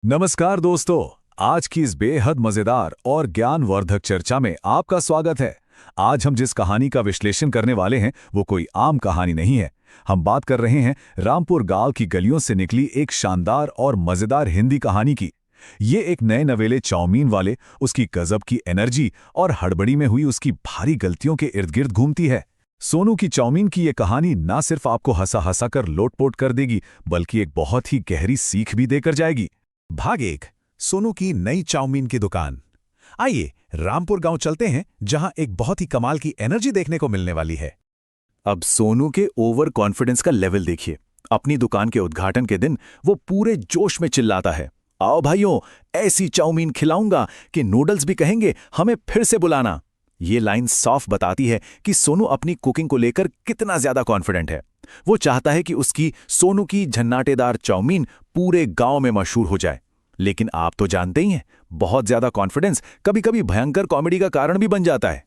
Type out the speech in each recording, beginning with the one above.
नमस्कार दोस्तों। आज की इस बेहद मजेदार और ज्ञानवर्धक चर्चा में आपका स्वागत है। आज हम जिस कहानी का विश्लेषण करने वाले हैं वो कोई आम कहानी नहीं है। हम बात कर रहे हैं रामपुर गांव की गलियों से निकली एक शानदार और मजेदार हिंदी कहानी की। ये एक नए नवेले चाउमीन वाले, उसकी गजब की एनर्जी और हड़बड़ी में हुई उसकी भारी गलतियों के इर्द गिर्द घूमती है। सोनू की चाउमीन की ये कहानी ना सिर्फ आपको हंसा हंसा कर लोटपोट कर देगी, बल्कि एक बहुत ही गहरी सीख भी देकर जाएगी। भाग 1। सोनू की नई चाउमीन की दुकान। आइए रामपुर गांव चलते हैं, जहां एक बहुत ही कमाल की एनर्जी देखने को मिलने वाली है। अब सोनू के ओवर कॉन्फिडेंस का लेवल देखिए। अपनी दुकान के उद्घाटन के दिन वो पूरे जोश में चिल्लाता है, आओ भाइयों, ऐसी चाउमीन खिलाऊंगा कि नूडल्स भी कहेंगे हमें फिर से बुलाना। ये लाइन साफ बताती है कि सोनू अपनी कुकिंग को लेकर कितना ज्यादा कॉन्फिडेंट है। वो चाहता है कि उसकी सोनू की झन्नाटेदार चाउमीन पूरे गांव में मशहूर हो जाए। लेकिन आप तो जानते ही हैं, बहुत ज्यादा कॉन्फिडेंस कभी कभी भयंकर कॉमेडी का कारण भी बन जाता है।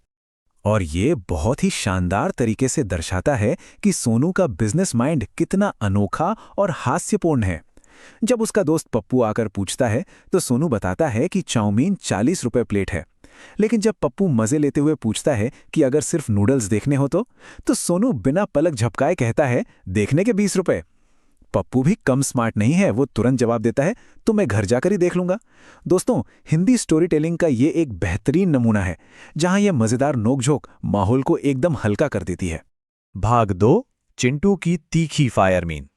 और ये बहुत ही शानदार तरीके से दर्शाता है कि सोनू का बिजनेस माइंड कितना अनोखा और हास्यपूर्ण है। जब उसका दोस्त पप्पू आकर पूछता है तो सोनू बताता है कि चाउमीन 40 रुपए प्लेट है। लेकिन जब पप्पू मजे लेते हुए पूछता है कि अगर सिर्फ नूडल्स देखने हो तो सोनू बिना पलक झपकाए कहता है, देखने के 20 रुपए। पप्पू भी कम स्मार्ट नहीं है, वो तुरंत जवाब देता है, तो मैं घर जाकर ही देख लूंगा। दोस्तों, हिंदी स्टोरी टेलिंग का ये एक बेहतरीन नमूना है, जहां यह मजेदार नोकझोंक माहौल को एकदम हल्का कर देती है। भाग 2। चिंटू की तीखी फायरमीन।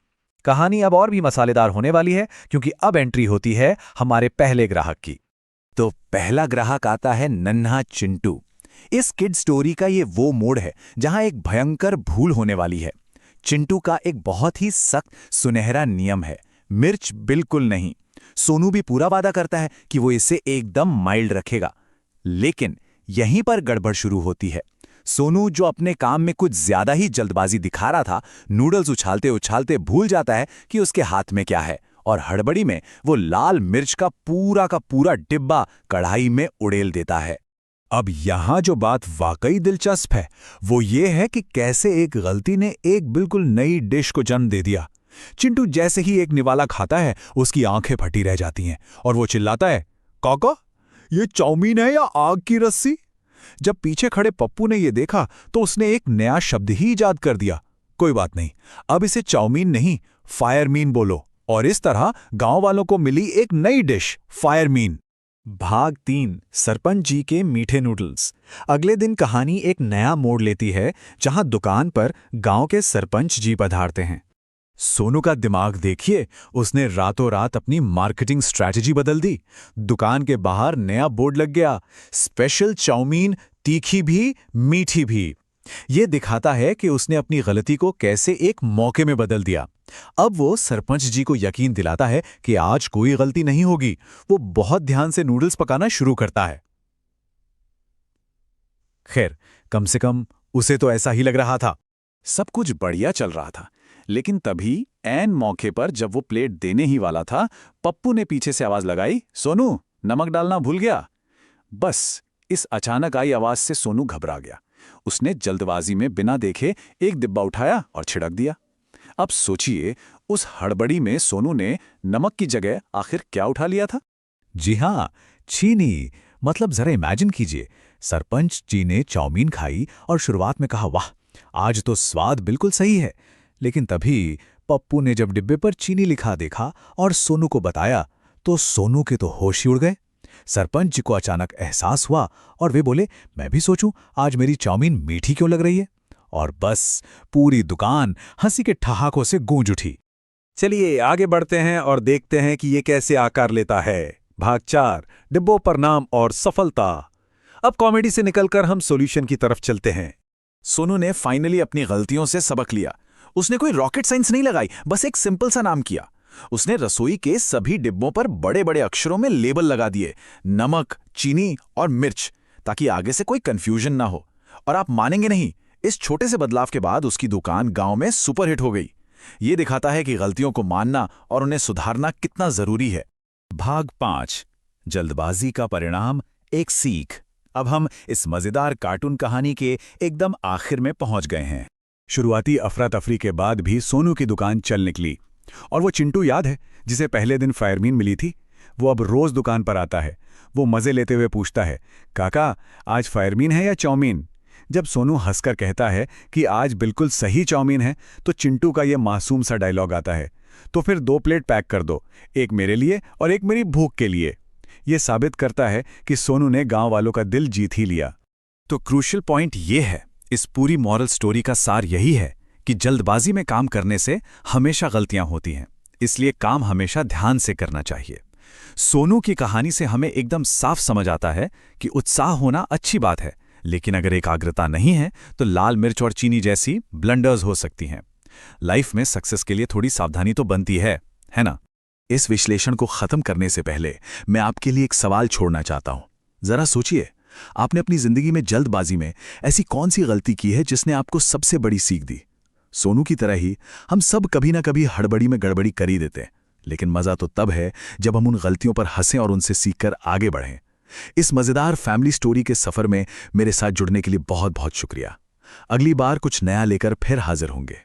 कहानी अब और भी मसालेदार होने वाली है, क्योंकि अब एंट्री होती है हमारे पहले ग्राहक की। तो पहला ग्राहक आता है नन्हा चिंटू। इस किड स्टोरी का ये वो मोड़ है जहां एक भयंकर भूल होने वाली है। चिंटू का एक बहुत ही सख्त सुनहरा नियम है, मिर्च बिल्कुल नहीं। सोनू भी पूरा वादा करता है कि वो इसे एकदम माइल्ड रखेगा। लेकिन यहीं पर गड़बड़ शुरू होती है। सोनू, जो अपने काम में कुछ ज्यादा ही जल्दबाजी दिखा रहा था, नूडल्स उछालते उछालते भूल जाता है कि उसके हाथ में क्या है, और हड़बड़ी में वो लाल मिर्च का पूरा डिब्बा कढ़ाई में उड़ेल देता है। अब यहां जो बात वाकई दिलचस्प है वो ये है कि कैसे एक गलती ने एक बिल्कुल नई डिश को जन्म दे दिया। चिंटू जैसे ही एक निवाला खाता है, उसकी आंखें फटी रह जाती हैं और वो चिल्लाता है, काका, ये चाउमीन है या आग की रस्सी? जब पीछे खड़े पप्पू ने ये देखा तो उसने एक नया शब्द ही ईजाद कर दिया, कोई बात नहीं, अब इसे चाउमीन नहीं, फायरमीन बोलो। और इस तरह गांव वालों को मिली एक नई डिश, फायरमीन। भाग 3। सरपंच जी के मीठे नूडल्स। अगले दिन कहानी एक नया मोड़ लेती है, जहां दुकान पर गांव के सरपंच जी पधारते हैं। सोनू का दिमाग देखिए, उसने रातों रात अपनी मार्केटिंग स्ट्रैटेजी बदल दी। दुकान के बाहर नया बोर्ड लग गया, स्पेशल चाउमीन, तीखी भी मीठी भी। ये दिखाता है कि उसने अपनी गलती को कैसे एक मौके में बदल दिया। अब वो सरपंच जी को यकीन दिलाता है कि आज कोई गलती नहीं होगी। वो बहुत ध्यान से नूडल्स पकाना शुरू करता है। खैर, कम से कम उसे तो ऐसा ही लग रहा था। सब कुछ बढ़िया चल रहा था, लेकिन तभी ऐन मौके पर जब वो प्लेट देने ही वाला था, पप्पू ने पीछे से आवाज लगाई, सोनू, नमक डालना भूल गया। बस इस अचानक आई आवाज से सोनू घबरा गया। उसने जल्दबाजी में बिना देखे एक डिब्बा उठाया और छिड़क दिया। अब सोचिए, उस हड़बड़ी में सोनू ने नमक की जगह आखिर क्या उठा लिया था? जी हाँ, चीनी। मतलब जरा इमेजिन कीजिए, सरपंच जी ने चाउमीन खाई और शुरुआत में कहा, वाह, आज तो स्वाद बिल्कुल सही है। लेकिन तभी पप्पू ने जब डिब्बे पर चीनी लिखा देखा और सोनू को बताया, तो सोनू के तो होश ही उड़ गए। सरपंच जी को अचानक एहसास हुआ और वे बोले, मैं भी सोचूं, आज मेरी चाउमीन मीठी क्यों लग रही है? और बस पूरी दुकान हंसी के ठहाकों से गूंज उठी। चलिए आगे बढ़ते हैं और देखते हैं कि ये कैसे आकार लेता है। भाग 4। डिब्बों पर नाम और सफलता। अब कॉमेडी से निकलकर हम सॉल्यूशन की तरफ चलते हैं। सोनू ने फाइनली अपनी गलतियों से सबक लिया। उसने कोई रॉकेट साइंस नहीं लगाई, बस एक सिंपल सा नाम किया। उसने रसोई के सभी डिब्बों पर बड़े बड़े अक्षरों में लेबल लगा दिए, नमक, चीनी और मिर्च, ताकि आगे से कोई कंफ्यूजन ना हो। और आप मानेंगे नहीं, इस छोटे से बदलाव के बाद उसकी दुकान गांव में सुपरहिट हो गई। ये दिखाता है कि गलतियों को मानना और उन्हें सुधारना कितना जरूरी है। भाग 5। जल्दबाजी का परिणाम, एक सीख। अब हम इस मजेदार कार्टून कहानी के एकदम आखिर में पहुंच गए हैं। शुरुआती अफरा तफरी के बाद भी सोनू की दुकान चल निकली। और वो चिंटू याद है, जिसे पहले दिन फायरमीन मिली थी? वो अब रोज दुकान पर आता है। वो मजे लेते हुए पूछता है, काका आज फायरमीन है या चाउमीन? जब सोनू हंसकर कहता है कि आज बिल्कुल सही चाउमीन है, तो चिंटू का ये मासूम सा डायलॉग आता है, तो फिर 2 प्लेट पैक कर दो, एक मेरे लिए और एक मेरी भूख के लिए। ये साबित करता है कि सोनू ने गांव वालों का दिल जीत ही लिया। तो क्रूशियल पॉइंट ये है, इस पूरी मॉरल स्टोरी का सार यही है कि जल्दबाजी में काम करने से हमेशा गलतियां होती हैं, इसलिए काम हमेशा ध्यान से करना चाहिए। सोनू की कहानी से हमें एकदम साफ समझ आता है कि उत्साह होना अच्छी बात है, लेकिन अगर एकाग्रता नहीं है तो लाल मिर्च और चीनी जैसी ब्लंडर्स हो सकती हैं। लाइफ में सक्सेस के लिए थोड़ी सावधानी तो बनती है ना? इस विश्लेषण को खत्म करने से पहले मैं आपके लिए एक सवाल छोड़ना चाहता हूं। जरा सोचिए, आपने अपनी जिंदगी में जल्दबाजी में ऐसी कौन सी गलती की है जिसने आपको सबसे बड़ी सीख दी? सोनू की तरह ही हम सब कभी ना कभी हड़बड़ी में गड़बड़ी कर ही देते हैं, लेकिन मजा तो तब है जब हम उन गलतियों पर हंसें और उनसे सीखकर आगे बढ़ें। इस मजेदार फैमिली स्टोरी के सफर में मेरे साथ जुड़ने के लिए बहुत बहुत शुक्रिया। अगली बार कुछ नया लेकर फिर हाजिर होंगे।